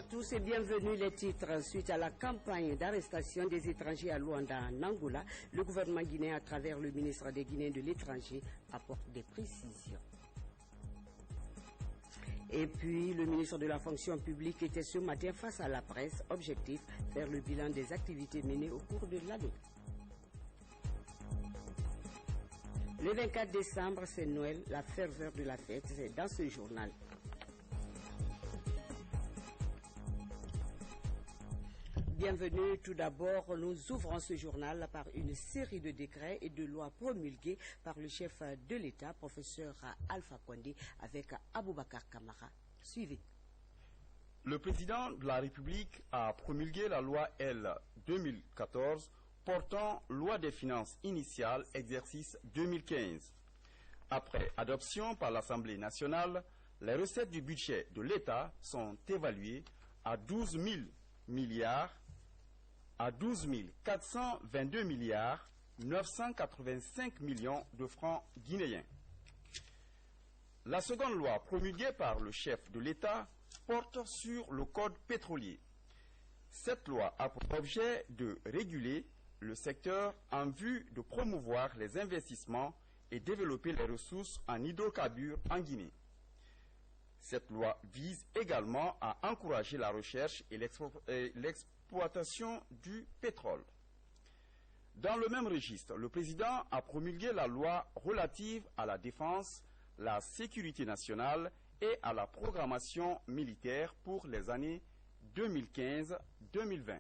à tous et bienvenue. Les titres. Suite à la campagne d'arrestation des étrangers à Luanda, en Angola, le gouvernement guinéen, à travers le ministre des Guinéens de l'étranger, apporte des précisions. Et puis, le ministre de la fonction publique était ce matin face à la presse. Objectif, faire le bilan des activités menées au cours de l'année. Le 24 décembre, c'est Noël, la ferveur de la fête, c'est dans ce journal. Bienvenue. Tout d'abord, nous ouvrons ce journal par une série de décrets et de lois promulgués par le chef de l'État, professeur Alpha Condé, avec Aboubakar Kamara. Suivez. Le président de la République a promulgué la loi L 2014 portant loi des finances initiales exercice 2015. Après adoption par l'Assemblée nationale, les recettes du budget de l'État sont évaluées à 12 422 milliards 985 millions de francs guinéens. La seconde loi promulguée par le chef de l'État porte sur le code pétrolier. Cette loi a pour objet de réguler le secteur en vue de promouvoir les investissements et développer les ressources en hydrocarbures en Guinée. Cette loi vise également à encourager la recherche et l'exploitation du pétrole. Dans le même registre, le président a promulgué la loi relative à la défense, la sécurité nationale et à la programmation militaire pour les années 2015-2020.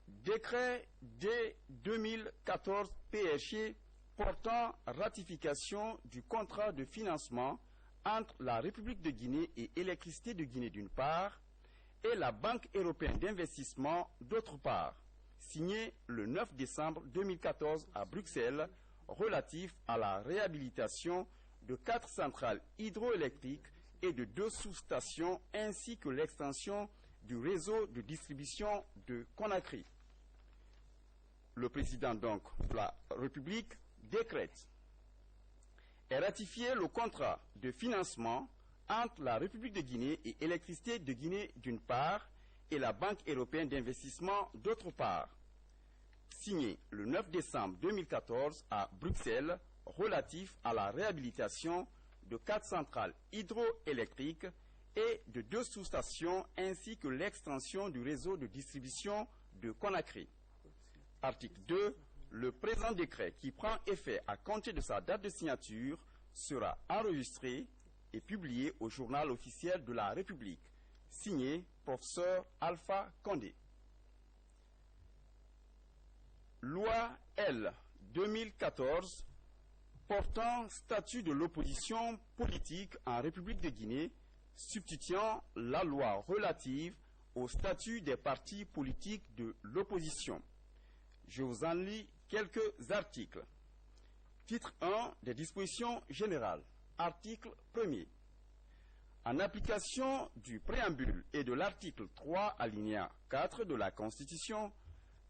Décret D-2014 PRG portant ratification du contrat de financement entre la République de Guinée et Électricité de Guinée d'une part et la Banque européenne d'investissement d'autre part, signé le 9 décembre 2014 à Bruxelles, relatif à la réhabilitation de 4 centrales hydroélectriques et de 2 sous-stations ainsi que l'extension du réseau de distribution de Conakry. Le président donc de la République décrète et ratifié le contrat de financement entre la République de Guinée et Électricité de Guinée d'une part et la Banque européenne d'investissement d'autre part, signé le 9 décembre 2014 à Bruxelles, relatif à la réhabilitation de 4 centrales hydroélectriques et de 2 sous-stations ainsi que l'extension du réseau de distribution de Conakry. Article 2. Le présent décret, qui prend effet à compter de sa date de signature, sera enregistré et publié au journal officiel de la République. Signé professeur Alpha Condé. Loi L 2014 portant statut de l'opposition politique en République de Guinée, substituant la loi relative au statut des partis politiques de l'opposition. Je vous en lis quelques articles. Titre 1 des dispositions générales. Article 1er. En application du préambule et de l'article 3 alinéa 4 de la Constitution,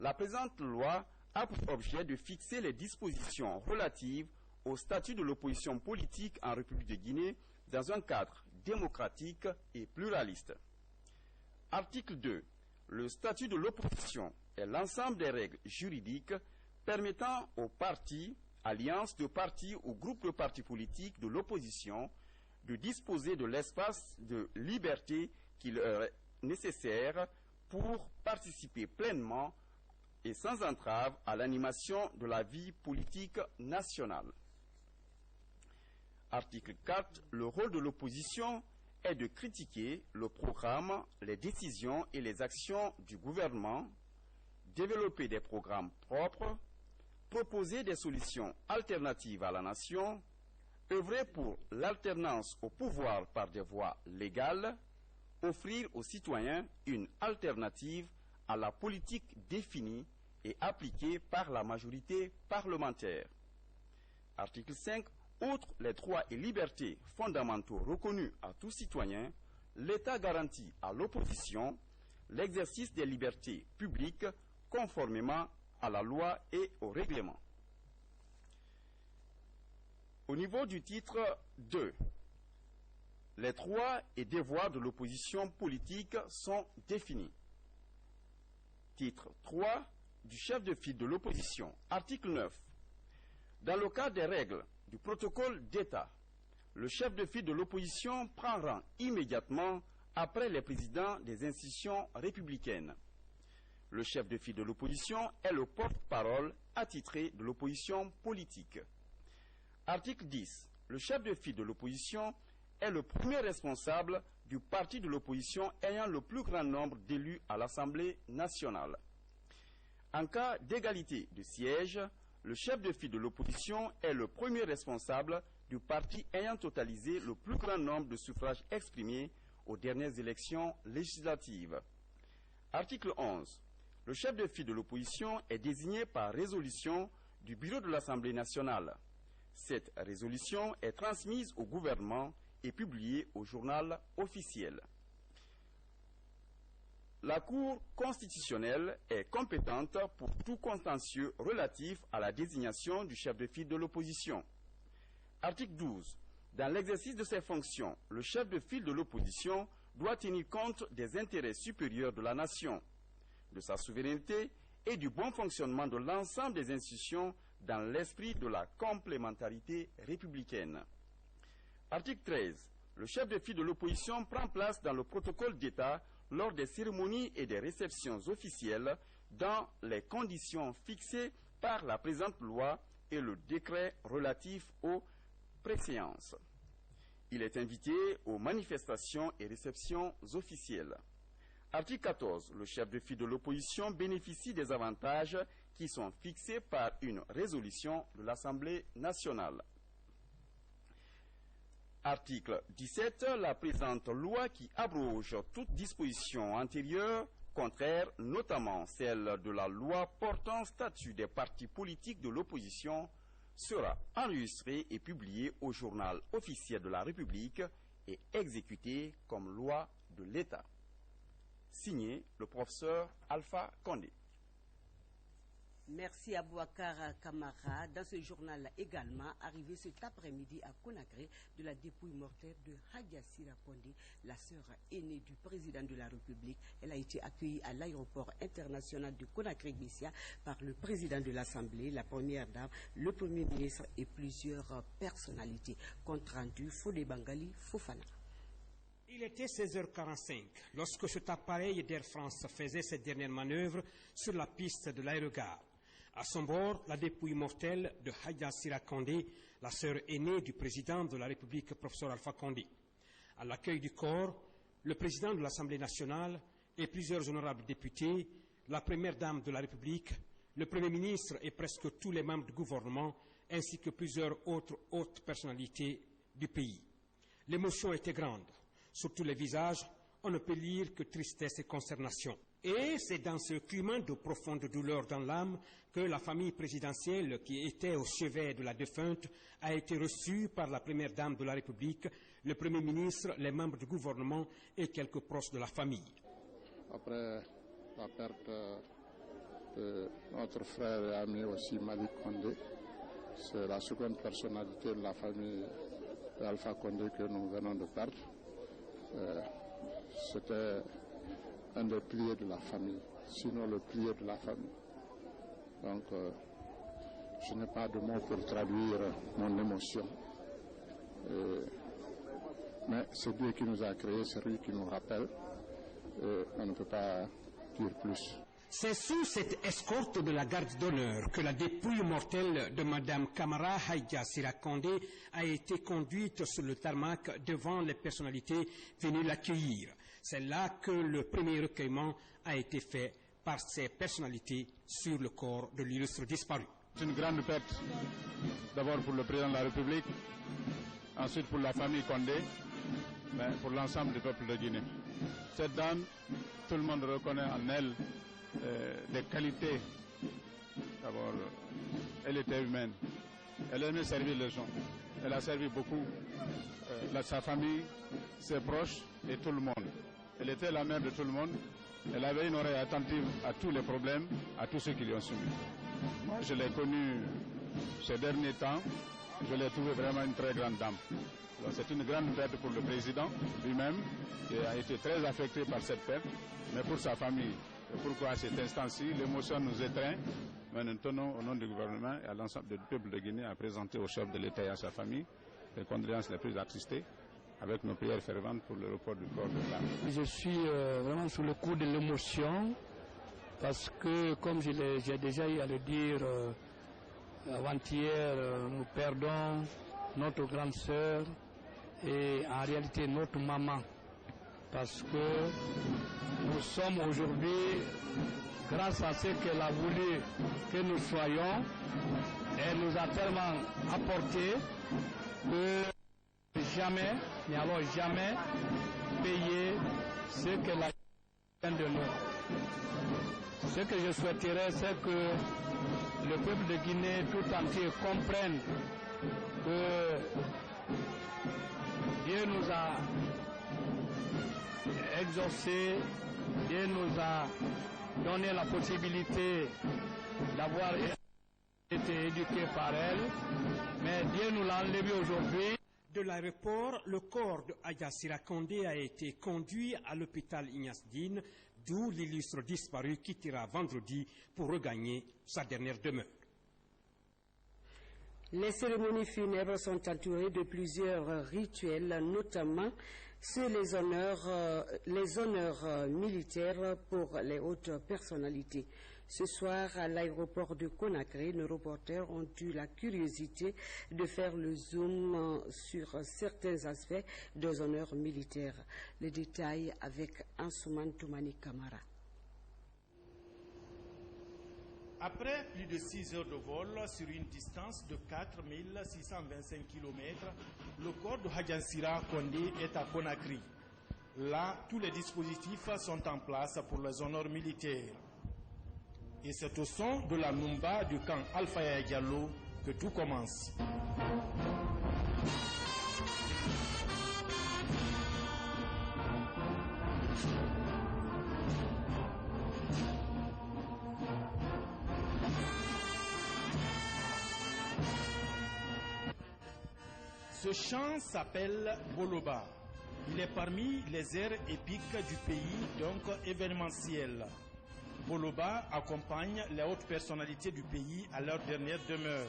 la présente loi a pour objet de fixer les dispositions relatives au statut de l'opposition politique en République de Guinée dans un cadre démocratique et pluraliste. Article 2. Le statut de l'opposition est l'ensemble des règles juridiques permettant aux partis, alliances de partis ou groupes de partis politiques de l'opposition de disposer de l'espace de liberté qui leur est nécessaire pour participer pleinement et sans entrave à l'animation de la vie politique nationale. Article 4. Le rôle de l'opposition est de critiquer le programme, les décisions et les actions du gouvernement, développer des programmes propres, proposer des solutions alternatives à la nation, œuvrer pour l'alternance au pouvoir par des voies légales, offrir aux citoyens une alternative à la politique définie et appliquée par la majorité parlementaire. Article 5. Outre les droits et libertés fondamentaux reconnus à tout citoyen, l'État garantit à l'opposition l'exercice des libertés publiques conformément à la loi et au règlement. Au niveau du titre 2, Les droits et devoirs de l'opposition politique sont définis. Titre 3 du chef de file de l'opposition. Article 9. Dans le cadre des règles du protocole d'État, le chef de file de l'opposition prend rang immédiatement après les présidents des institutions républicaines. Le chef de file de l'opposition est le porte-parole attitré de l'opposition politique. Article 10. Le chef de file de l'opposition est le premier responsable du parti de l'opposition ayant le plus grand nombre d'élus à l'Assemblée nationale. En cas d'égalité de sièges, le chef de file de l'opposition est le premier responsable du parti ayant totalisé le plus grand nombre de suffrages exprimés aux dernières élections législatives. Article 11. Le chef de file de l'opposition est désigné par résolution du bureau de l'Assemblée nationale. Cette résolution est transmise au gouvernement et publiée au journal officiel. La Cour constitutionnelle est compétente pour tout contentieux relatif à la désignation du chef de file de l'opposition. Article 12. Dans l'exercice de ses fonctions, le chef de file de l'opposition doit tenir compte des intérêts supérieurs de la nation, de sa souveraineté et du bon fonctionnement de l'ensemble des institutions dans l'esprit de la complémentarité républicaine. Article 13. Le chef de file de l'opposition prend place dans le protocole d'État lors des cérémonies et des réceptions officielles dans les conditions fixées par la présente loi et le décret relatif aux préséances. Il est invité aux manifestations et réceptions officielles. Article 14. Le chef de file de l'opposition bénéficie des avantages qui sont fixés par une résolution de l'Assemblée nationale. Article 17. La présente loi qui abroge toute disposition antérieure, contraire, notamment celle de la loi portant statut des partis politiques de l'opposition, sera enregistrée et publiée au journal officiel de la République et exécutée comme loi de l'État. Signé le professeur Alpha Condé. Merci à Boubacar Camara. Dans ce journal également, arrivé cet après-midi à Conakry, de la dépouille mortelle de Hadja Sira Condé, la sœur aînée du président de la République. Elle a été accueillie à l'aéroport international de Conakry-Bessia par le président de l'Assemblée, la première dame, le premier ministre et plusieurs personnalités. Compte rendu, Fodé Bangali, Fofana. Il était 16h45 lorsque cet appareil d'Air France faisait ses dernières manœuvres sur la piste de l'aérogare. À son bord, la dépouille mortelle de Hadja Sira Condé, la sœur aînée du président de la République, professeur Alpha Condé. À l'accueil du corps, le président de l'Assemblée nationale et plusieurs honorables députés, la première dame de la République, le premier ministre et presque tous les membres du gouvernement, ainsi que plusieurs autres hautes personnalités du pays. L'émotion était grande. Sur tous les visages, on ne peut lire que tristesse et consternation. Et c'est dans ce climat de profonde douleur dans l'âme que la famille présidentielle, qui était au chevet de la défunte, a été reçue par la première dame de la République, le premier ministre, les membres du gouvernement et quelques proches de la famille. Après la perte de notre frère et ami aussi Malik Condé, c'est la seconde personnalité de la famille d'Alpha Condé que nous venons de perdre. C'était un des piliers de la famille, sinon le pilier de la famille. Donc, je n'ai pas de mots pour traduire mon émotion. Mais c'est Dieu qui nous a créés, c'est lui qui nous rappelle. On ne peut pas dire plus. C'est sous cette escorte de la garde d'honneur que la dépouille mortelle de Mme Camara Hadja Sira Condé a été conduite sur le tarmac devant les personnalités venues l'accueillir. C'est là que le premier recueillement a été fait par ces personnalités sur le corps de l'illustre disparu. C'est une grande perte, d'abord pour le président de la République, ensuite pour la famille Condé, mais pour l'ensemble du peuple de Guinée. Cette dame, tout le monde reconnaît en elle des qualités. D'abord, elle était humaine. Elle aimait servir les gens. Elle a servi beaucoup sa famille, ses proches et tout le monde. Elle était la mère de tout le monde. Elle avait une oreille attentive à tous les problèmes, à tous ceux qui lui ont suivi. Moi, je l'ai connue ces derniers temps. Je l'ai trouvée vraiment une très grande dame. C'est une grande perte pour le président lui-même, qui a été très affecté par cette perte, mais pour sa famille. Et pourquoi à cet instant-ci, l'émotion nous étreint, mais nous tenons au nom du gouvernement et à l'ensemble du peuple de Guinée à présenter au chef de l'État et à sa famille les condoléances les plus attristées, avec nos prières ferventes pour le report du corps de l'âme. Je suis vraiment sous le coup de l'émotion, parce que, comme j'ai déjà eu à le dire avant-hier, nous perdons notre grande sœur et en réalité notre maman, parce que nous sommes aujourd'hui, grâce à ce qu'elle a voulu que nous soyons, elle nous a tellement apporté que jamais, nous n'allons jamais payer ce qu'elle a fait de nous. Ce que je souhaiterais, c'est que le peuple de Guinée tout entier comprenne que Dieu nous a exaucés, Dieu nous a donné la possibilité d'avoir été éduqués par elle, mais Dieu nous l'a enlevé aujourd'hui. De l'aéroport, le corps de Adja Sira Kondé a été conduit à l'hôpital Ignace Dine, d'où l'illustre disparu quittera vendredi pour regagner sa dernière demeure. Les cérémonies funèbres sont entourées de plusieurs rituels, notamment sur les honneurs militaires pour les hautes personnalités. Ce soir, à l'aéroport de Conakry, nos reporters ont eu la curiosité de faire le zoom sur certains aspects des honneurs militaires. Les détails avec Ansouman Toumani Kamara. Après plus de 6 heures de vol sur une distance de 4625 km, le corps de Adja Sira Kondé est à Conakry. Là, tous les dispositifs sont en place pour les honneurs militaires. Et c'est au son de la Numba du camp Alpha Yaya Diallo que tout commence. Ce chant s'appelle Boloba. Il est parmi les airs épiques du pays, donc événementiel. Boloba accompagne les hautes personnalités du pays à leur dernière demeure.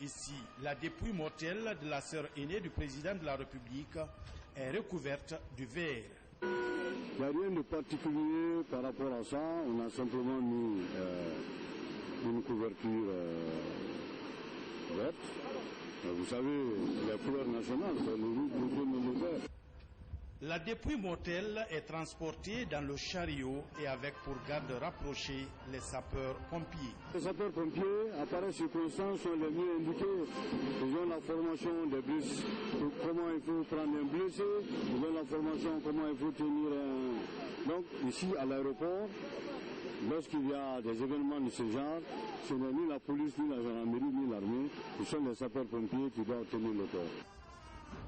Ici, la dépouille mortelle de la sœur aînée du président de la République est recouverte du verre. Il n'y a rien de particulier par rapport à ça. On a simplement mis une couverture verte. Vous savez, la couleur nationale, c'est le rouge, le jaune et le vert. La dépouille mortelle est transportée dans le chariot et avec pour garde rapprochée les sapeurs-pompiers. Les sapeurs-pompiers, à pareille circonstance, sont les mieux indiqués. Ils ont la formation des blessés, comment il faut prendre un blessé, ils ont la formation comment il faut tenir un... Donc ici à l'aéroport, lorsqu'il y a des événements de ce genre, ce n'est ni la police, ni la gendarmerie, ni l'armée, ce sont les sapeurs-pompiers qui doivent tenir le corps.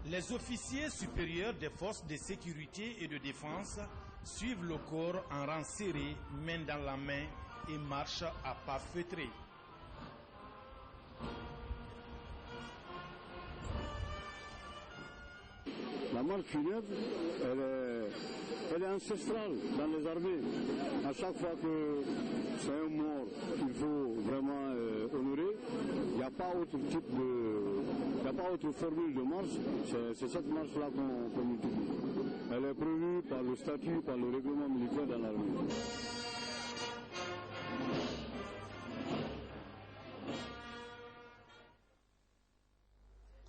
Les officiers supérieurs des forces de sécurité et de défense suivent le corps en rang serré, main dans la main, et marchent à pas feutrés. La marche funèbre, elle est ancestrale dans les armées. À chaque fois que c'est un mort qu'il faut vraiment honorer, il n'y a pas autre type il n'y a pas autre formule de marche. C'est cette marche-là qu'on utilise. Elle est prévue par le statut, par le règlement militaire dans l'armée.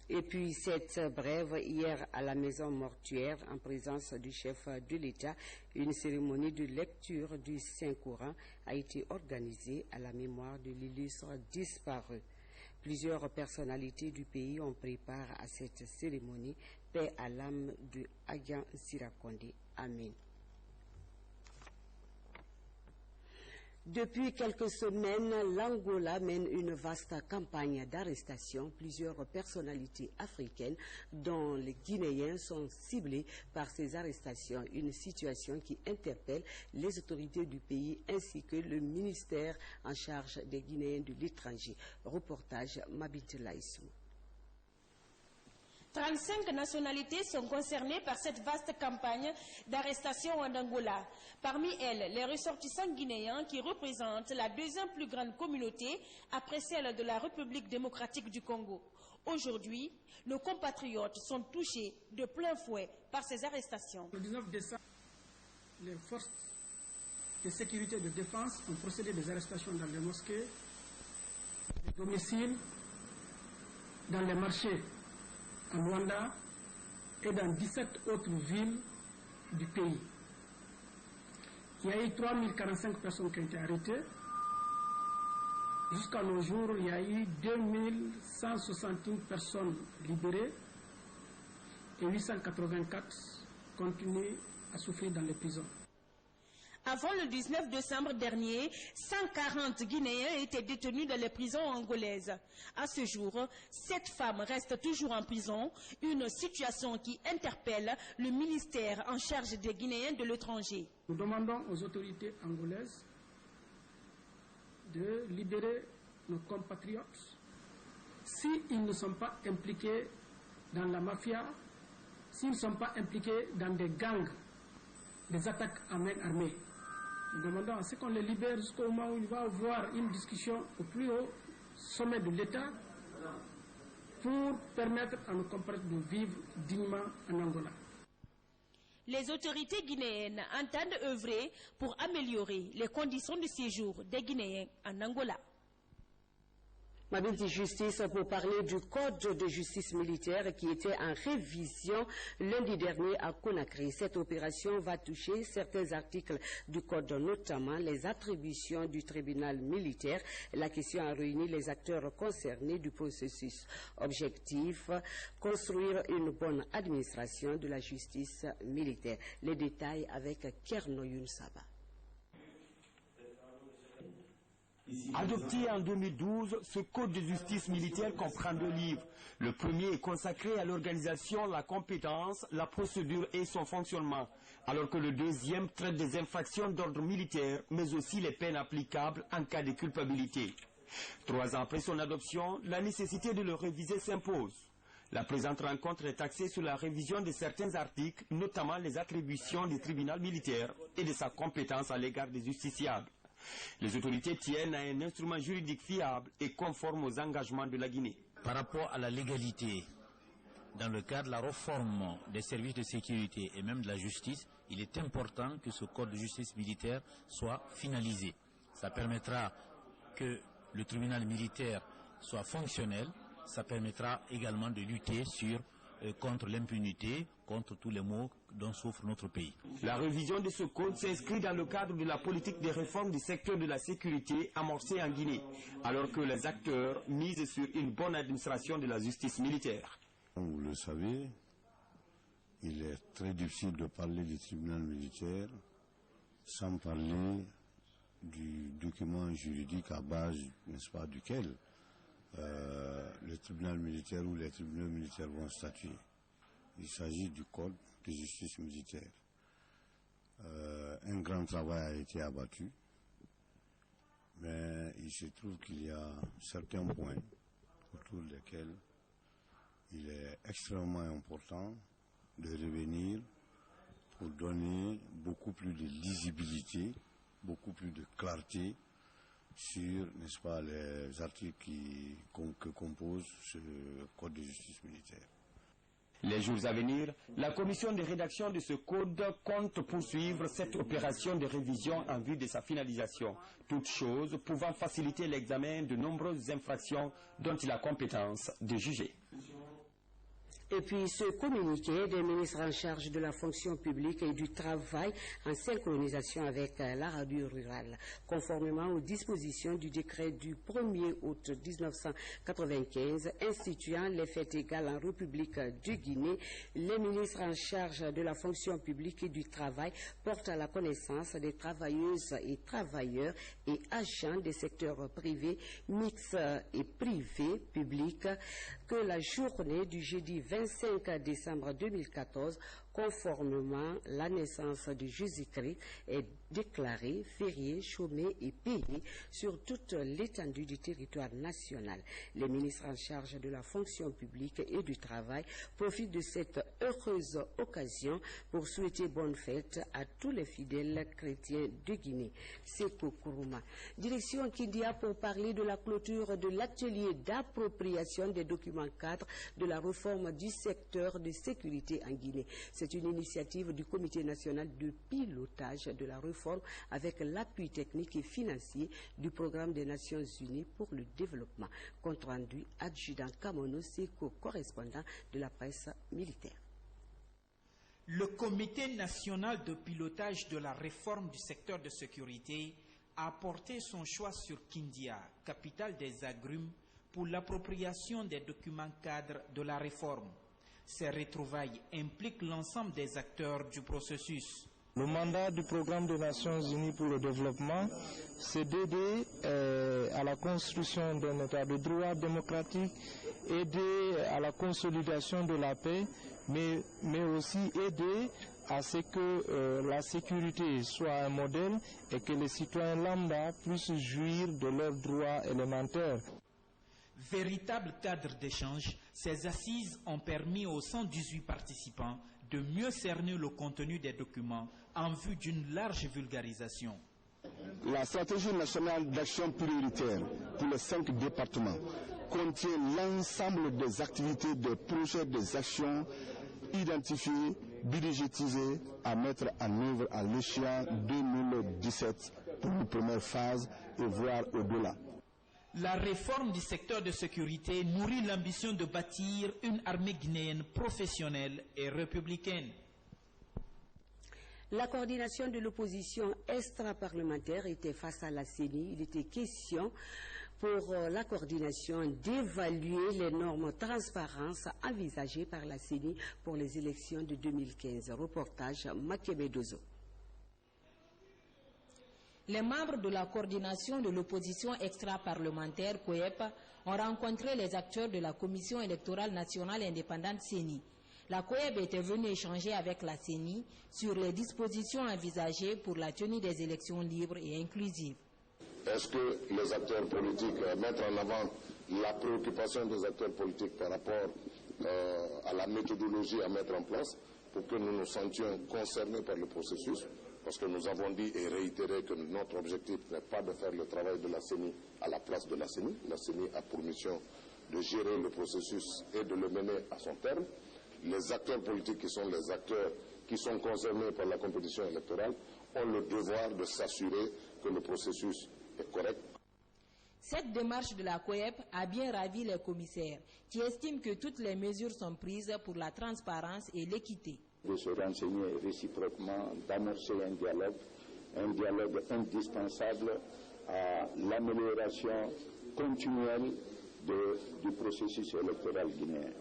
Et puis cette brève, hier à la maison mortuaire, en présence du chef de l'État, une cérémonie de lecture du Saint-Coran a été organisée à la mémoire de l'illustre disparu. Plusieurs personnalités du pays ont pris part à cette cérémonie. Paix à l'âme de Adja Sira Kondé. Amen. Depuis quelques semaines, l'Angola mène une vaste campagne d'arrestation. Plusieurs personnalités africaines, dont les Guinéens, sont ciblées par ces arrestations. Une situation qui interpelle les autorités du pays ainsi que le ministère en charge des Guinéens de l'étranger. Reportage Mabit Laïsou. 35 nationalités sont concernées par cette vaste campagne d'arrestation en Angola. Parmi elles, les ressortissants guinéens qui représentent la deuxième plus grande communauté après celle de la République démocratique du Congo. Aujourd'hui, nos compatriotes sont touchés de plein fouet par ces arrestations. Le 19 décembre, les forces de sécurité et de défense ont procédé des arrestations dans les mosquées, les domiciles, dans les marchés en Rwanda et dans 17 autres villes du pays. Il y a eu 3045 personnes qui ont été arrêtées. Jusqu'à nos jours, il y a eu 2161 personnes libérées et 884 continuent à souffrir dans les prisons. Avant le 19 décembre dernier, 140 Guinéens étaient détenus dans les prisons angolaises. À ce jour, 7 femmes restent toujours en prison, une situation qui interpelle le ministère en charge des Guinéens de l'étranger. Nous demandons aux autorités angolaises de libérer nos compatriotes s'ils ne sont pas impliqués dans la mafia, s'ils ne sont pas impliqués dans des gangs, des attaques à main armée. Nous demandons à ce qu'on les libère jusqu'au moment où il va y avoir une discussion au plus haut sommet de l'État pour permettre à nos compatriotes de vivre dignement en Angola. Les autorités guinéennes entendent œuvrer pour améliorer les conditions de séjour des Guinéens en Angola. Mabinti Justice pour parler du code de justice militaire qui était en révision lundi dernier à Conakry. Cette opération va toucher certains articles du code, notamment les attributions du tribunal militaire. La question a réuni les acteurs concernés du processus. Objectif, construire une bonne administration de la justice militaire. Les détails avec Kernoyoun Saba. Adopté en 2012, ce code de justice militaire comprend 2 livres. Le premier est consacré à l'organisation, la compétence, la procédure et son fonctionnement, alors que le deuxième traite des infractions d'ordre militaire, mais aussi les peines applicables en cas de culpabilité. 3 ans après son adoption, la nécessité de le réviser s'impose. La présente rencontre est axée sur la révision de certains articles, notamment les attributions du tribunal militaire et de sa compétence à l'égard des justiciables. Les autorités tiennent à un instrument juridique fiable et conforme aux engagements de la Guinée. Par rapport à la légalité, dans le cadre de la réforme des services de sécurité et même de la justice, il est important que ce code de justice militaire soit finalisé. Ça permettra que le tribunal militaire soit fonctionnel, ça permettra également de lutter contre l'impunité, contre tous les maux dont souffre notre pays. La révision de ce code s'inscrit dans le cadre de la politique de réforme du secteur de la sécurité amorcée en Guinée, alors que les acteurs misent sur une bonne administration de la justice militaire. Vous le savez, il est très difficile de parler du tribunal militaire sans parler du document juridique à base, n'est-ce pas, duquel le tribunal militaire ou les tribunaux militaires vont statuer. Il s'agit du code de justice militaire. Un grand travail a été abattu, mais il se trouve qu'il y a certains points autour desquels il est extrêmement important de revenir pour donner beaucoup plus de lisibilité, beaucoup plus de clarté sur, n'est-ce pas, les articles que compose ce code de justice militaire. Les jours à venir, la commission de rédaction de ce code compte poursuivre cette opération de révision en vue de sa finalisation, toutes choses pouvant faciliter l'examen de nombreuses infractions dont il a compétence de juger. Et puis ce communiqué des ministres en charge de la fonction publique et du travail en synchronisation avec la radio rurale. Conformément aux dispositions du décret du 1er août 1995 instituant les fêtes égales en République du Guinée, les ministres en charge de la fonction publique et du travail portent à la connaissance des travailleuses et travailleurs et agents des secteurs privés, mixtes et privés, publics, que la journée du jeudi 25 décembre 2014 Conformément, la naissance de Jésus-Christ est déclarée, fériée, chômée et payée sur toute l'étendue du territoire national. Les ministres en charge de la fonction publique et du travail profitent de cette heureuse occasion pour souhaiter bonne fête à tous les fidèles chrétiens de Guinée. Seko Kourouma. Direction Kindia pour parler de la clôture de l'atelier d'appropriation des documents cadres de la réforme du secteur de sécurité en Guinée. C'est une initiative du Comité national de pilotage de la réforme avec l'appui technique et financier du Programme des Nations Unies pour le développement. Compte rendu, adjudant Kamono Seko, correspondant de la presse militaire. Le Comité national de pilotage de la réforme du secteur de sécurité a porté son choix sur Kindia, capitale des agrumes, pour l'appropriation des documents cadres de la réforme. Ces retrouvailles impliquent l'ensemble des acteurs du processus. Le mandat du Programme des Nations Unies pour le développement, c'est d'aider à la construction d'un état de droit démocratique, aider à la consolidation de la paix, mais aussi aider à ce que la sécurité soit un modèle et que les citoyens lambda puissent jouir de leurs droits élémentaires. Véritable cadre d'échange, ces assises ont permis aux 118 participants de mieux cerner le contenu des documents en vue d'une large vulgarisation. La stratégie nationale d'action prioritaire pour les 5 départements contient l'ensemble des activités, des projets, des actions identifiées, budgétisées à mettre en œuvre à l'échéance 2017 pour une première phase et voire au-delà. La réforme du secteur de sécurité nourrit l'ambition de bâtir une armée guinéenne professionnelle et républicaine. La coordination de l'opposition extra-parlementaire était face à la CENI. Il était question pour la coordination d'évaluer les normes de transparence envisagées par la CENI pour les élections de 2015. Reportage Makebe Dozo. Les membres de la coordination de l'opposition extra-parlementaire COEP ont rencontré les acteurs de la Commission électorale nationale indépendante CENI. La COEP était venue échanger avec la CENI sur les dispositions envisagées pour la tenue des élections libres et inclusives. Est-ce que les acteurs politiques mettent en avant la préoccupation des acteurs politiques par rapport à la méthodologie à mettre en place pour que nous nous sentions concernés par le processus? Parce que nous avons dit et réitéré que notre objectif n'est pas de faire le travail de la CENI à la place de la CENI. La CENI a pour mission de gérer le processus et de le mener à son terme. Les acteurs politiques qui sont les acteurs qui sont concernés par la compétition électorale ont le devoir de s'assurer que le processus est correct. Cette démarche de la COEP a bien ravi les commissaires qui estiment que toutes les mesures sont prises pour la transparence et l'équité. De se renseigner réciproquement, d'amorcer un dialogue indispensable à l'amélioration continuelle du processus électoral guinéen.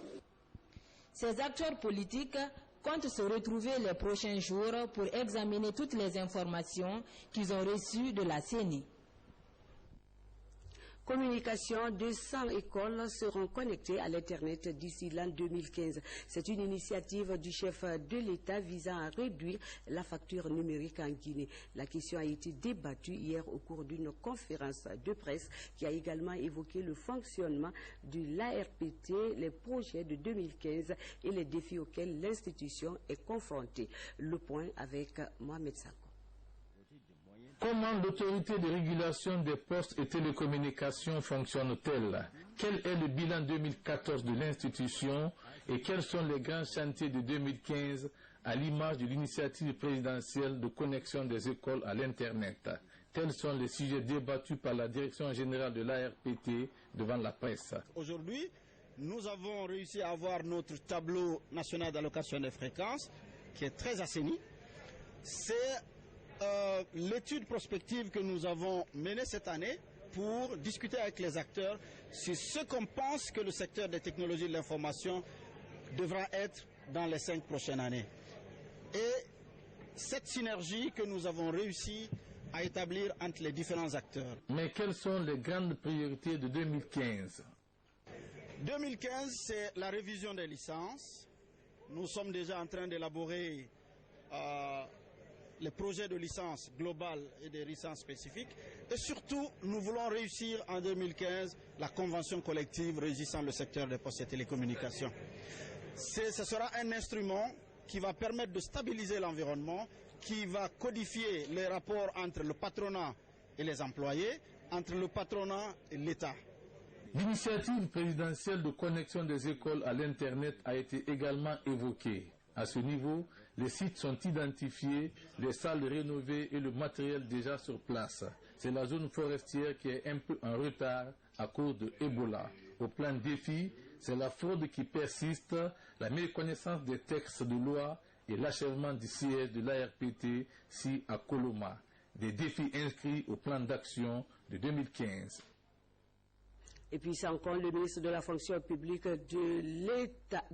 Ces acteurs politiques comptent se retrouver les prochains jours pour examiner toutes les informations qu'ils ont reçues de la CENI. Communication, 200 écoles seront connectées à l'Internet d'ici l'an 2015. C'est une initiative du chef de l'État visant à réduire la facture numérique en Guinée. La question a été débattue hier au cours d'une conférence de presse qui a également évoqué le fonctionnement de l'ARPT, les projets de 2015 et les défis auxquels l'institution est confrontée. Le point avec Mohamed Sanko. Comment l'autorité de régulation des postes et télécommunications fonctionne-t-elle? Quel est le bilan 2014 de l'institution et quels sont les grands chantiers de 2015 à l'image de l'initiative présidentielle de connexion des écoles à l'Internet? Tels sont les sujets débattus par la direction générale de l'ARPT devant la presse. Aujourd'hui, nous avons réussi à avoir notre tableau national d'allocation des fréquences qui est très assaini. C'est l'étude prospective que nous avons menée cette année pour discuter avec les acteurs sur ce qu'on pense que le secteur des technologies de l'information devra être dans les 5 prochaines années. Et cette synergie que nous avons réussi à établir entre les différents acteurs. Mais quelles sont les grandes priorités de 2015? 2015, c'est la révision des licences. nous sommes déjà en train d'élaborer les projets de licence globale et des licences spécifiques. Et surtout, nous voulons réussir en 2015 la convention collective régissant le secteur des postes et télécommunications. Ce sera un instrument qui va permettre de stabiliser l'environnement, qui va codifier les rapports entre le patronat et les employés, entre le patronat et l'État. L'initiative présidentielle de connexion des écoles à l'Internet a été également évoquée. À ce niveau, les sites sont identifiés, les salles rénovées et le matériel déjà sur place. C'est la zone forestière qui est un peu en retard à cause de Ebola. Au plan défi, c'est la fraude qui persiste, la méconnaissance des textes de loi et l'achèvement du siège de l'ARPT ici à Koloma. Des défis inscrits au plan d'action de 2015. Et puis c'est encore le ministre de la fonction publique de l'État,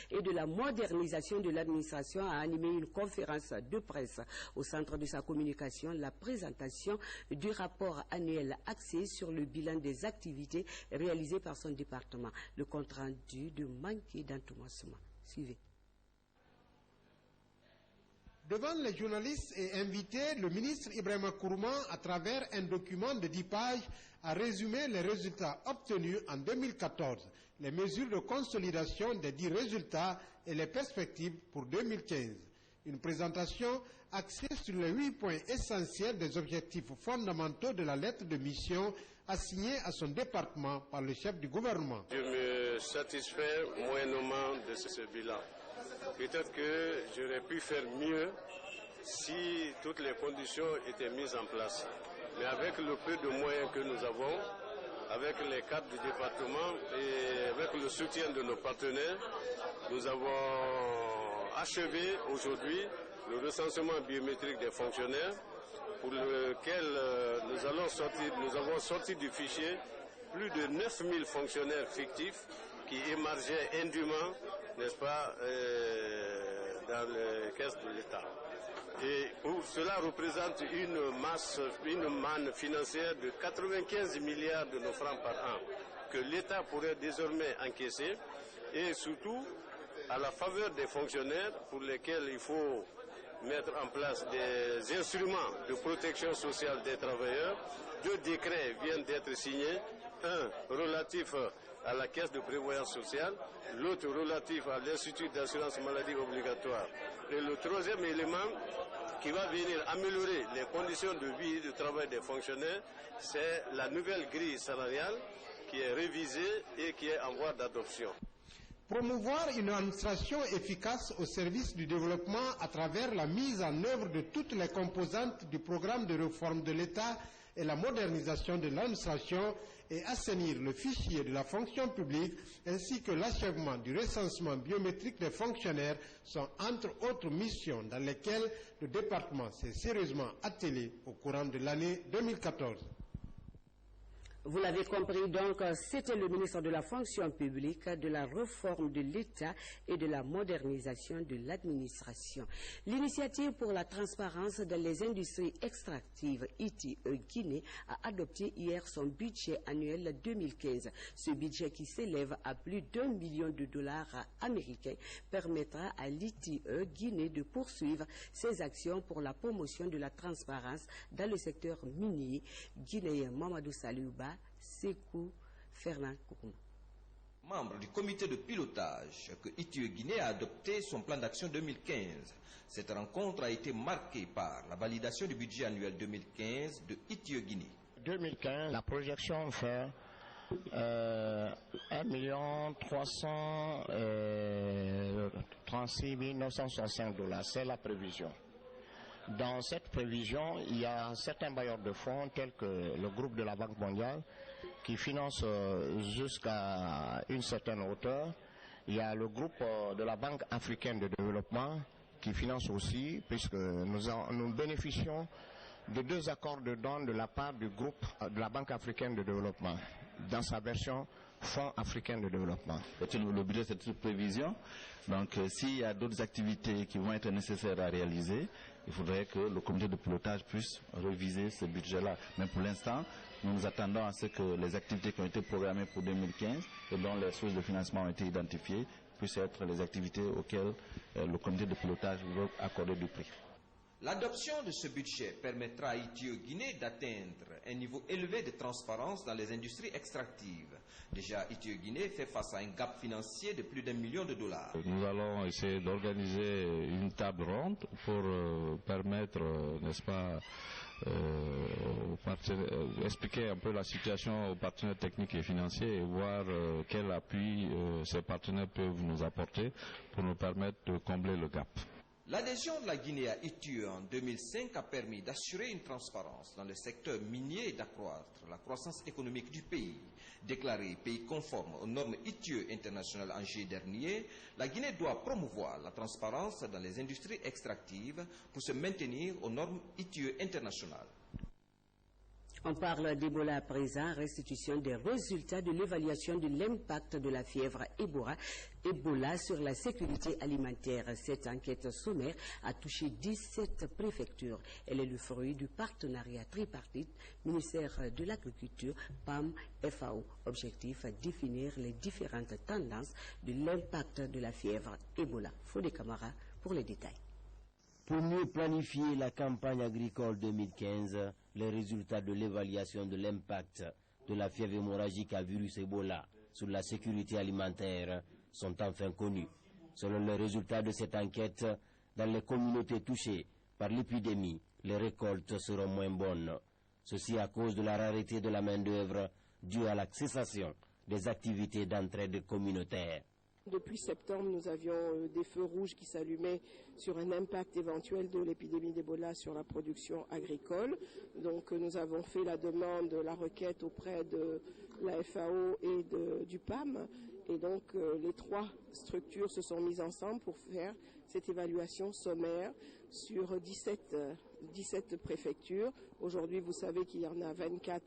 et de la modernisation de l'administration a animé une conférence de presse. Au centre de sa communication, la présentation du rapport annuel axé sur le bilan des activités réalisées par son département. Le compte rendu de Manké d'Antoumassuma. Suivez. Devant les journalistes et invités, le ministre Ibrahima Kourouma, à travers un document de 10 pages, a résumé les résultats obtenus en 2014, les mesures de consolidation des 10 résultats et les perspectives pour 2015. Une présentation axée sur les 8 points essentiels des objectifs fondamentaux de la lettre de mission assignée à son département par le chef du gouvernement. Je me satisfais moyennement de ce bilan. Peut-être que j'aurais pu faire mieux si toutes les conditions étaient mises en place. Mais avec le peu de moyens que nous avons, avec les cadres du département et avec le soutien de nos partenaires, nous avons achevé aujourd'hui le recensement biométrique des fonctionnaires pour lequel nous avons sorti du fichier plus de 9000 fonctionnaires fictifs qui émargeaient indûment, n'est-ce pas, dans les caisses de l'État. Et cela représente une manne financière de 95 milliards de nos francs par an que l'État pourrait désormais encaisser, et surtout à la faveur des fonctionnaires pour lesquels il faut mettre en place des instruments de protection sociale des travailleurs. 2 décrets viennent d'être signés, un relatif à la caisse de prévoyance sociale, l'autre relatif à l'Institut d'assurance maladie obligatoire. Et le troisième élément qui va venir améliorer les conditions de vie et de travail des fonctionnaires, c'est la nouvelle grille salariale qui est révisée et qui est en voie d'adoption. Promouvoir une administration efficace au service du développement à travers la mise en œuvre de toutes les composantes du programme de réforme de l'État et la modernisation de l'administration et assainir le fichier de la fonction publique ainsi que l'achèvement du recensement biométrique des fonctionnaires sont entre autres missions dans lesquelles le département s'est sérieusement attelé au courant de l'année 2014. Vous l'avez compris, donc, c'était le ministre de la fonction publique, de la réforme de l'État et de la modernisation de l'administration. L'initiative pour la transparence dans les industries extractives ITIE Guinée a adopté hier son budget annuel 2015. Ce budget qui s'élève à plus d'$1 million américains permettra à l'ITIE Guinée de poursuivre ses actions pour la promotion de la transparence dans le secteur minier guinéen. Mamadou Saliouba, Sekou Fernand Koukoum. Membre du comité de pilotage que ITIE Guinée a adopté son plan d'action 2015. Cette rencontre a été marquée par la validation du budget annuel 2015 de ITIE Guinée. 2015, la projection fait 1 336 965 $. C'est la prévision. Dans cette prévision, il y a certains bailleurs de fonds tels que le groupe de la Banque mondiale qui finance jusqu'à une certaine hauteur. Il y a le groupe de la Banque africaine de développement qui finance aussi, puisque nous bénéficions de 2 accords de dons de la part du groupe de la Banque africaine de développement dans sa version Fonds africain de développement. Le budget, c'est une prévision. Donc, s'il y a d'autres activités qui vont être nécessaires à réaliser, il faudrait que le comité de pilotage puisse réviser ce budget-là. Mais pour l'instant, nous nous attendons à ce que les activités qui ont été programmées pour 2015 et dont les sources de financement ont été identifiées puissent être les activités auxquelles le comité de pilotage veut accorder du prix. L'adoption de ce budget permettra à Ithio-Guinée d'atteindre un niveau élevé de transparence dans les industries extractives. Déjà, Ithio-Guinée fait face à un gap financier de plus d'$1 million. Nous allons essayer d'organiser une table ronde pour permettre, n'est-ce pas, expliquer un peu la situation aux partenaires techniques et financiers et voir quel appui ces partenaires peuvent nous apporter pour nous permettre de combler le gap. L'adhésion de la Guinée à ITIE en 2005 a permis d'assurer une transparence dans le secteur minier et d'accroître la croissance économique du pays. Déclaré pays conforme aux normes ITIE internationales en juillet dernier, la Guinée doit promouvoir la transparence dans les industries extractives pour se maintenir aux normes ITIE internationales. On parle d'Ebola à présent, restitution des résultats de l'évaluation de l'impact de la fièvre Ebola sur la sécurité alimentaire. Cette enquête sommaire a touché 17 préfectures. Elle est le fruit du partenariat tripartite ministère de l'Agriculture, PAM, FAO. Objectif, définir les différentes tendances de l'impact de la fièvre Ebola. Fodé Camara pour les détails. Pour mieux planifier la campagne agricole 2015, les résultats de l'évaluation de l'impact de la fièvre hémorragique à virus Ebola sur la sécurité alimentaire sont enfin connus. Selon les résultats de cette enquête, dans les communautés touchées par l'épidémie, les récoltes seront moins bonnes. Ceci à cause de la rareté de la main-d'œuvre due à la cessation des activités d'entraide communautaire. Depuis septembre, nous avions des feux rouges qui s'allumaient sur un impact éventuel de l'épidémie d'Ebola sur la production agricole. Donc nous avons fait la demande, la requête auprès de la FAO et du PAM. Et donc les trois structures se sont mises ensemble pour faire cette évaluation sommaire sur 17 préfectures. Aujourd'hui, vous savez qu'il y en a 24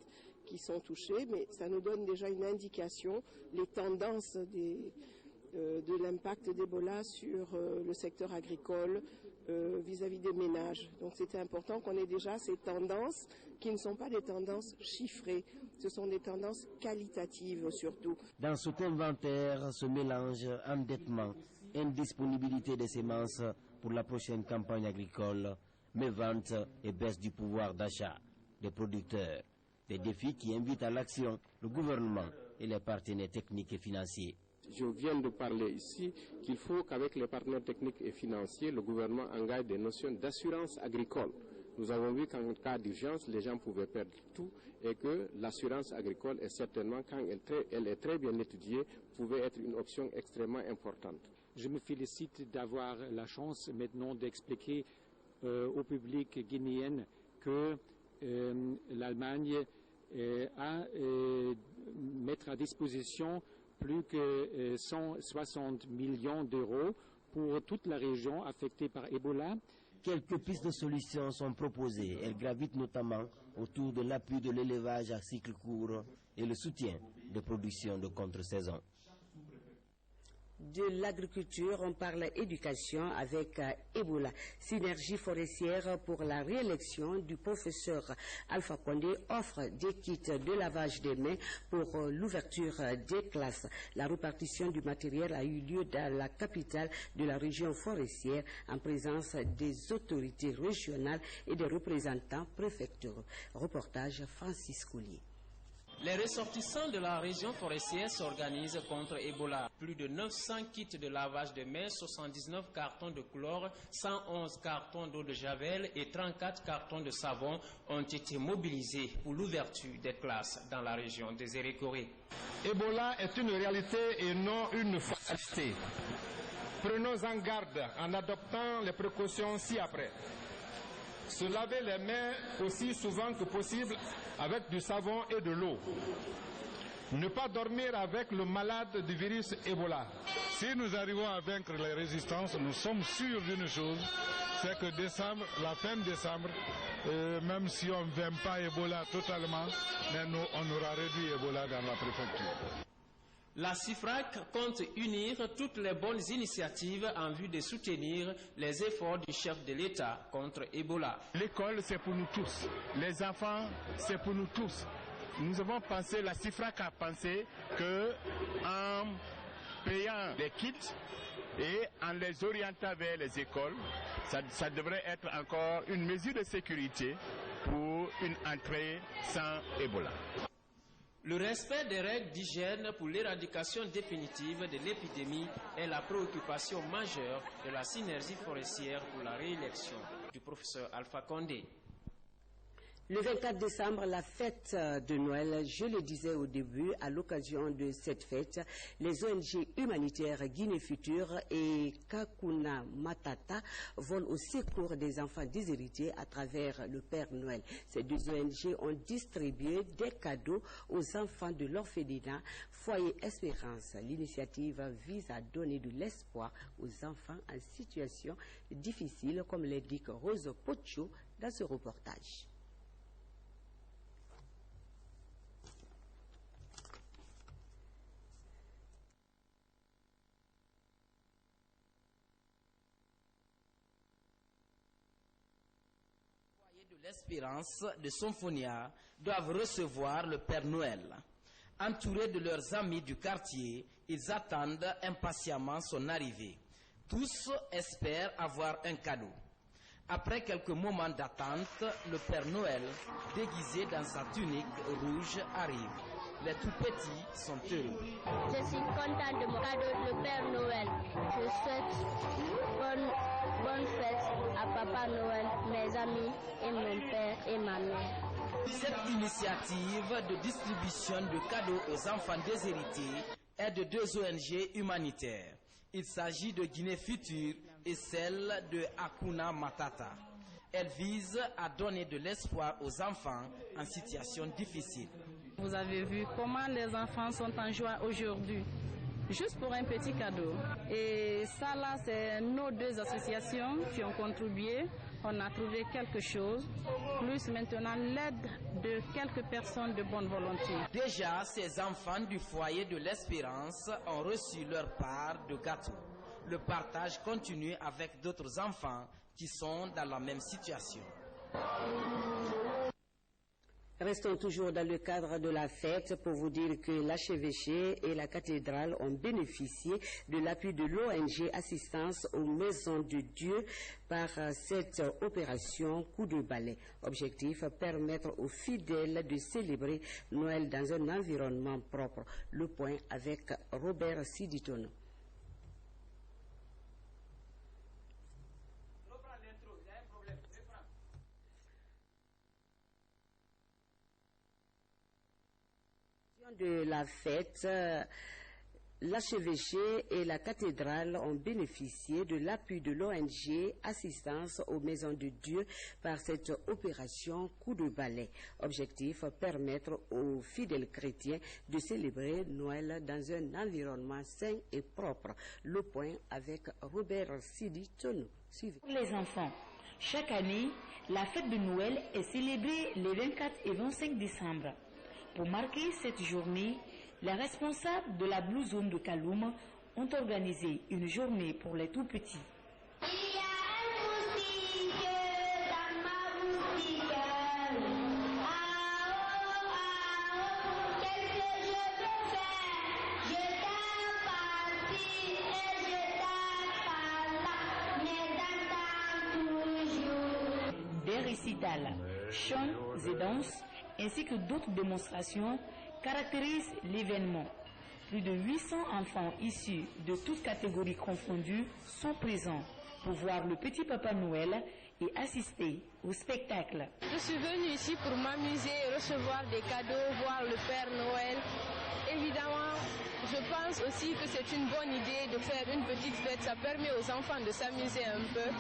qui sont touchées, mais ça nous donne déjà une indication, les tendances de l'impact d'Ebola sur le secteur agricole vis-à-vis des ménages. Donc c'était important qu'on ait déjà ces tendances qui ne sont pas des tendances chiffrées, ce sont des tendances qualitatives surtout. Dans cet inventaire se mélange endettement, indisponibilité des semences pour la prochaine campagne agricole, mévente et baisse du pouvoir d'achat des producteurs. Des défis qui invitent à l'action le gouvernement et les partenaires techniques et financiers. Je viens de parler ici qu'il faut qu'avec les partenaires techniques et financiers, le gouvernement engage des notions d'assurance agricole. Nous avons vu qu'en cas d'urgence, les gens pouvaient perdre tout et que l'assurance agricole est certainement, quand elle est très bien étudiée, pouvait être une option extrêmement importante. Je me félicite d'avoir la chance maintenant d'expliquer au public guinéen que l'Allemagne a mettre à disposition plus que 160 millions d'euros pour toute la région affectée par Ebola. Quelques pistes de solutions sont proposées. Elles gravitent notamment autour de l'appui de l'élevage à cycle court et le soutien de production de contre-saison. De l'agriculture, on parle éducation avec Ebola. Synergie forestière pour la réélection du professeur Alpha Condé offre des kits de lavage des mains pour l'ouverture des classes. La répartition du matériel a eu lieu dans la capitale de la région forestière en présence des autorités régionales et des représentants préfectoraux. Reportage Francis Coulier. Les ressortissants de la région forestière s'organisent contre Ebola. Plus de 900 kits de lavage de mains, 79 cartons de chlore, 111 cartons d'eau de javel et 34 cartons de savon ont été mobilisés pour l'ouverture des classes dans la région des Érécorés. Ebola est une réalité et non une fatalité. Prenons en garde en adoptant les précautions ci-après. Se laver les mains aussi souvent que possible avec du savon et de l'eau. Ne pas dormir avec le malade du virus Ebola. Si nous arrivons à vaincre les résistances, nous sommes sûrs d'une chose, c'est que décembre, la fin décembre, même si on ne vainc pas Ebola totalement, mais on aura réduit Ebola dans la préfecture. La CIFRAC compte unir toutes les bonnes initiatives en vue de soutenir les efforts du chef de l'État contre Ebola. L'école, c'est pour nous tous. Les enfants, c'est pour nous tous. Nous avons pensé, la CIFRAC a pensé que en payant les kits et en les orientant vers les écoles. Ça devrait être encore une mesure de sécurité pour une entrée sans Ebola. Le respect des règles d'hygiène pour l'éradication définitive de l'épidémie est la préoccupation majeure de la synergie forestière pour la réélection du professeur Alpha Condé. Le 24 décembre, la fête de Noël, je le disais au début, à l'occasion de cette fête, les ONG humanitaires Guinée Future et Kakuna Matata volent au secours des enfants déshérités à travers le Père Noël. Ces deux ONG ont distribué des cadeaux aux enfants de l'orphelinat Foyer Espérance. L'initiative vise à donner de l'espoir aux enfants en situation difficile, comme l'indique Rose Pocho dans ce reportage. L'Espérance de Symphonia doivent recevoir le Père Noël. Entourés de leurs amis du quartier, ils attendent impatiemment son arrivée. Tous espèrent avoir un cadeau. Après quelques moments d'attente, le Père Noël, déguisé dans sa tunique rouge, arrive. Les tout petits sont heureux. Je suis contente de mon cadeau, le Père Noël. Je souhaite bonne fête à Papa Noël, mes amis et mon père et ma mère. Cette initiative de distribution de cadeaux aux enfants déshérités est de deux ONG humanitaires. Il s'agit de Guinée Future et celle de Hakuna Matata. Elle vise à donner de l'espoir aux enfants en situation difficile. Vous avez vu comment les enfants sont en joie aujourd'hui, juste pour un petit cadeau. Et ça là, c'est nos deux associations qui ont contribué. On a trouvé quelque chose, plus maintenant l'aide de quelques personnes de bonne volonté. Déjà, ces enfants du foyer de l'Espérance ont reçu leur part de gâteaux. Le partage continue avec d'autres enfants qui sont dans la même situation. Restons toujours dans le cadre de la fête pour vous dire que l'archevêché et la cathédrale ont bénéficié de l'appui de l'ONG Assistance aux Maisons de Dieu par cette opération Coup de balai. Objectif, permettre aux fidèles de célébrer Noël dans un environnement propre. Le point avec Robert Siditono. De la fête, l'archevêché et la cathédrale ont bénéficié de l'appui de l'ONG Assistance aux Maisons de Dieu par cette opération Coup de balai. Objectif, permettre aux fidèles chrétiens de célébrer Noël dans un environnement sain et propre. Le point avec Robert Sidi Tono. Suivez. Pour les enfants, chaque année, la fête de Noël est célébrée les 24 et 25 décembre. Pour marquer cette journée, les responsables de la Blue Zone de Kaloum ont organisé une journée pour les tout-petits. Il y a un moustique dans ma moustique. Qu'est-ce que je peux faire? Je tape par-ci et je tape par-là, mais j'attends toujours. Des récitals, chants et danses, ainsi que d'autres démonstrations caractérisent l'événement. Plus de 800 enfants issus de toutes catégories confondues sont présents pour voir le petit Papa Noël et assister au spectacle. Je suis venue ici pour m'amuser, recevoir des cadeaux, voir le Père Noël. Évidemment, je pense aussi que c'est une bonne idée de faire une petite fête. Ça permet aux enfants de s'amuser un peu,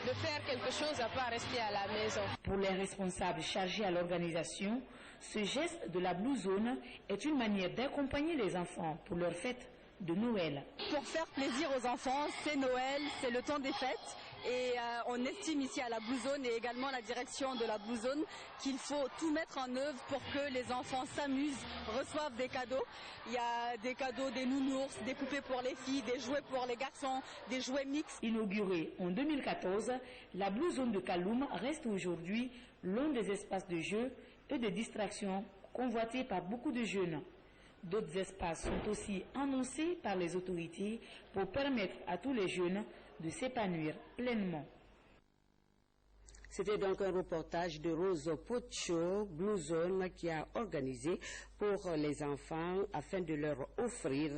de faire quelque chose à part rester à la maison. Pour les responsables chargés à l'organisation, ce geste de la Blue Zone est une manière d'accompagner les enfants pour leur fête de Noël. Pour faire plaisir aux enfants, c'est Noël, c'est le temps des fêtes. Et on estime ici à la Blue Zone et également la direction de la Blue Zone qu'il faut tout mettre en œuvre pour que les enfants s'amusent, reçoivent des cadeaux. Il y a des cadeaux, des nounours, des poupées pour les filles, des jouets pour les garçons, des jouets mixtes. Inaugurée en 2014, la Blue Zone de Kaloum reste aujourd'hui l'un des espaces de jeu et de distraction convoités par beaucoup de jeunes. D'autres espaces sont aussi annoncés par les autorités pour permettre à tous les jeunes de s'épanouir pleinement. C'était donc un reportage de Rose Pocho, Blue Zone, qui a organisé pour les enfants afin de leur offrir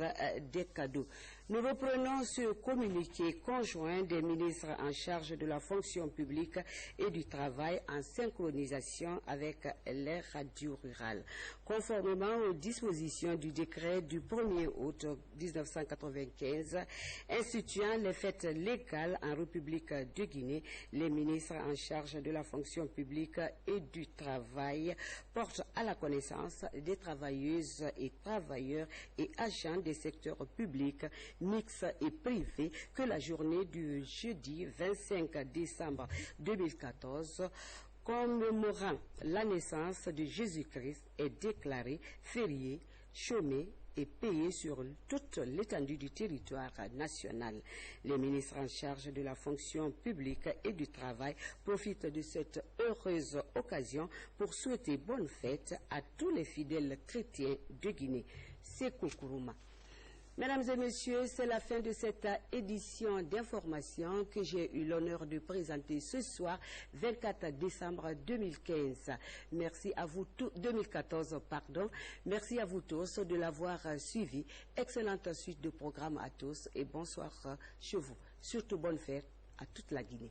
des cadeaux. Nous reprenons ce communiqué conjoint des ministres en charge de la fonction publique et du travail en synchronisation avec les radios rurales. Conformément aux dispositions du décret du 1er août 1995 instituant les fêtes légales en République de Guinée, les ministres en charge de la fonction publique et du travail portent à la connaissance des travailleuses et travailleurs et agents des secteurs publics, mixtes et privés que la journée du jeudi 25 décembre 2014 commémorant la naissance de Jésus-Christ est déclarée fériée, chômée et payée sur toute l'étendue du territoire national. Les ministres en charge de la fonction publique et du travail profitent de cette heureuse occasion pour souhaiter bonne fête à tous les fidèles chrétiens de Guinée. C'est Koukouruma. Mesdames et messieurs, c'est la fin de cette édition d'information que j'ai eu l'honneur de présenter ce soir, 24 décembre 2015. Merci à vous tous, 2014, pardon. Merci à vous tous de l'avoir suivi. Excellente suite de programme à tous et bonsoir chez vous. Surtout bonne fête à toute la Guinée.